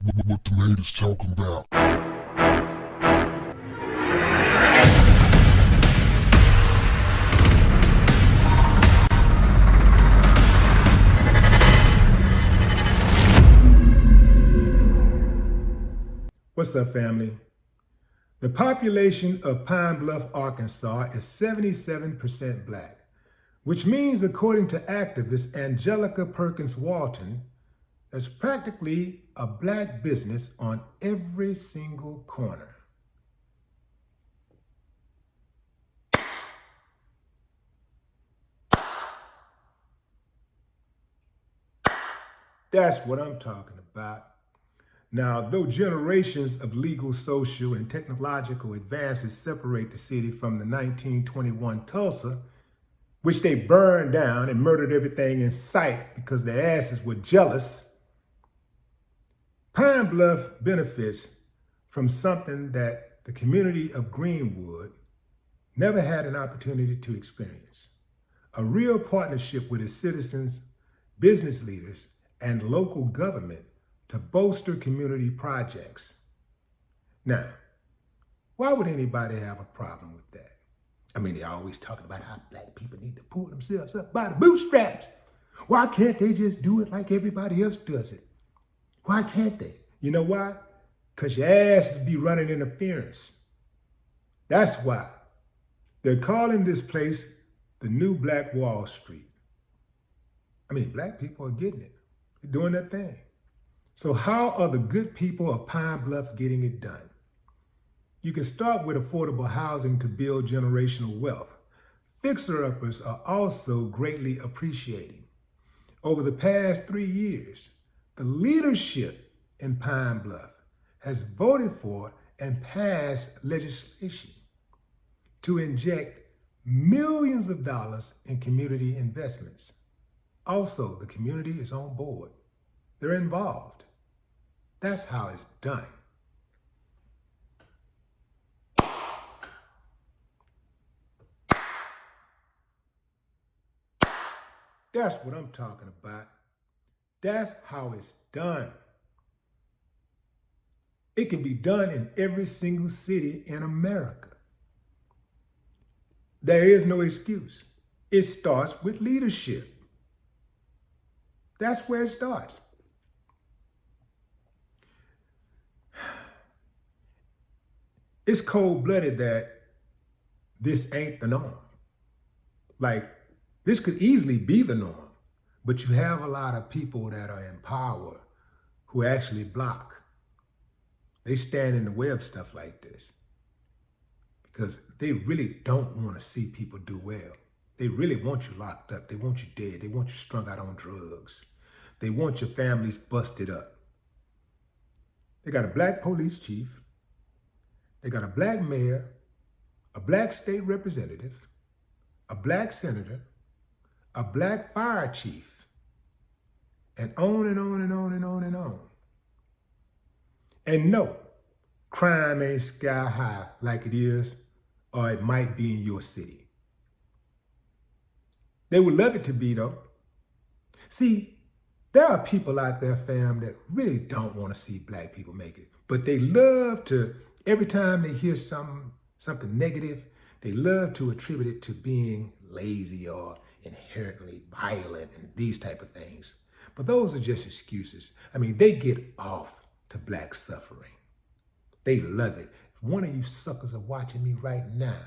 What the haters talking about? What's up, family? The population of Pine Bluff, Arkansas is 77% Black, which means, according to activist Angelica Perkins Walton, there's practically a Black business on every single corner. That's what I'm talking about. Now, though generations of legal, social, and technological advances separate the city from the 1921 Tulsa, which they burned down and murdered everything in sight because their asses were jealous, Pine Bluff benefits from something that the community of Greenwood never had an opportunity to experience: a real partnership with its citizens, business leaders, and local government to bolster community projects. Now, why would anybody have a problem with that? I mean, they're always talking about how Black people need to pull themselves up by the bootstraps. Why can't they just do it like everybody else does it? Why can't they? You know why? Because your asses be running interference. That's why. They're calling this place the new Black Wall Street. I mean, Black people are getting it. They're doing their thing. So how are the good people of Pine Bluff getting it done? You can start with affordable housing to build generational wealth. Fixer-uppers are also greatly appreciating. Over the past 3 years, the leadership in Pine Bluff has voted for and passed legislation to inject millions of dollars in community investments. Also, the community is on board. They're involved. That's how it's done. That's what I'm talking about. That's how it's done. It can be done in every single city in America. There is no excuse. It starts with leadership. That's where it starts. It's cold-blooded that this ain't the norm. Like, this could easily be the norm, but you have a lot of people that are in power who actually block. They stand in the way of stuff like this because they really don't want to see people do well. They really want you locked up. They want you dead. They want you strung out on drugs. They want your families busted up. They got a Black police chief. They got a Black mayor, a Black state representative, a Black senator, a Black fire chief, and on and on and on and on and on. And no, crime ain't sky high like it is, or it might be in your city. They would love it to be, though. See, there are people out there, fam, that really don't want to see Black people make it, but they love to, every time they hear something negative, they love to attribute it to being lazy or inherently violent and these type of things. But those are just excuses. I mean, they get off to Black suffering. They love it. If one of you suckers are watching me right now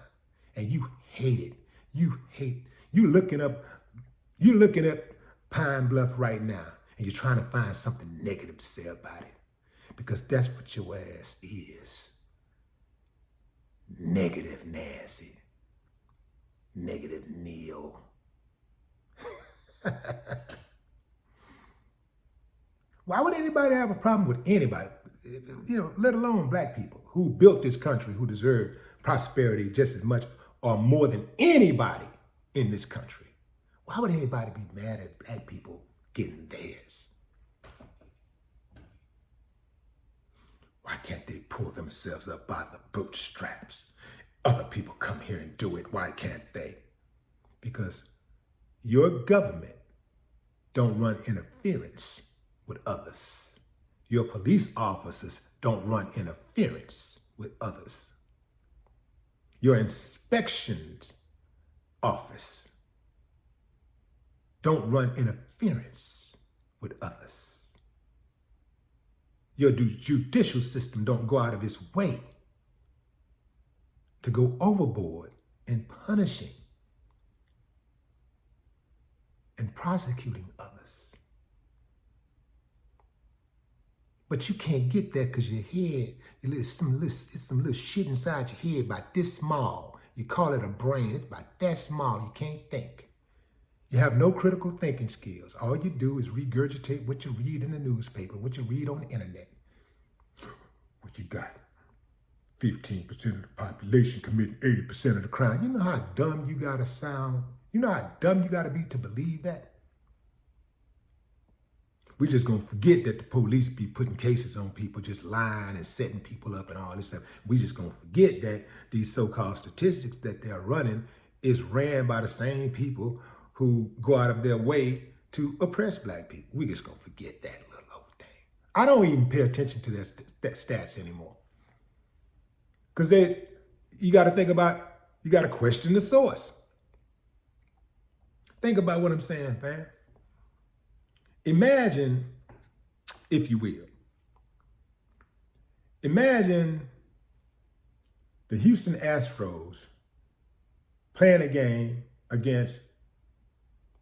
and you hate it, you looking up Pine Bluff right now and you're trying to find something negative to say about it, because that's what your ass is. Negative Nancy. Negative Neil. Why would anybody have a problem with anybody, let alone Black people who built this country, who deserve prosperity just as much or more than anybody in this country? Why would anybody be mad at Black people getting theirs? Why can't they pull themselves up by the bootstraps? Other people come here and do it. Why can't they? Because your government don't run interference with others. Your police officers don't run interference with others. Your inspections office don't run interference with others. Your judicial system don't go out of its way to go overboard in punishing and prosecuting others. But you can't get that because your head, it's some little shit inside your head about this small. You call it a brain. It's about that small. You can't think. You have no critical thinking skills. All you do is regurgitate what you read in the newspaper, what you read on the internet. What you got? 15% of the population committing 80% of the crime. You know how dumb you gotta sound? You know how dumb you gotta be to believe that? We're just gonna forget that the police be putting cases on people, just lying and setting people up and all this stuff. We just gonna forget that these so-called statistics that they're running is ran by the same people who go out of their way to oppress black people. We just gonna forget that little old thing. I don't even pay attention to that stats anymore. Because you gotta think about, you gotta question the source. Think about what I'm saying, fam. Imagine, if you will, imagine the Houston Astros playing a game against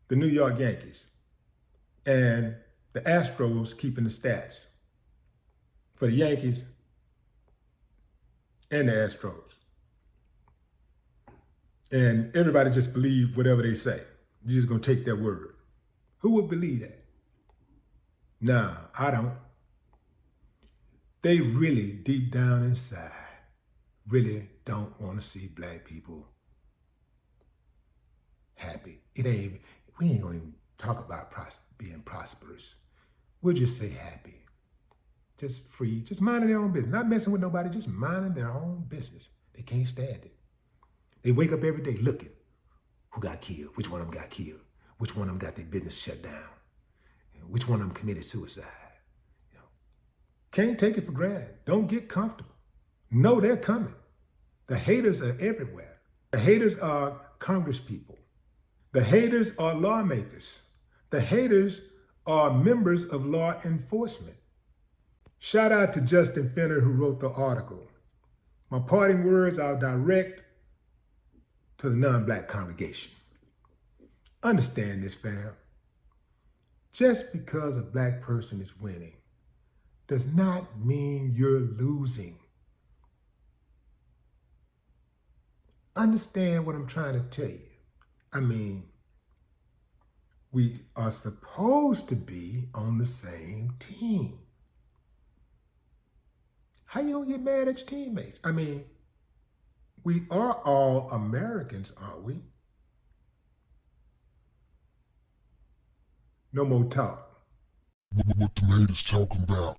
the New York Yankees and the Astros keeping the stats for the Yankees and the Astros. And everybody just believe whatever they say. You're just gonna take their word. Who would believe that? Nah, I don't. They really, deep down inside, really don't want to see black people happy. We ain't gonna even talk about being prosperous. We'll just say happy. Just free, just minding their own business. Not messing with nobody, just minding their own business. They can't stand it. They wake up every day looking, who got killed? Which one of them got killed? Which one of them got their business shut down? Which one of them committed suicide? You know, can't take it for granted. Don't get comfortable. No, they're coming. The haters are everywhere. The haters are Congress people. The haters are lawmakers. The haters are members of law enforcement. Shout out to Justin Fenner who wrote the article. My parting words are direct to the non-black congregation. Understand this, fam. Just because a black person is winning does not mean you're losing. Understand what I'm trying to tell you. I mean, we are supposed to be on the same team. How you gonna get mad at your teammates? I mean, we are all Americans, aren't we? No more talk. What the haters talking about?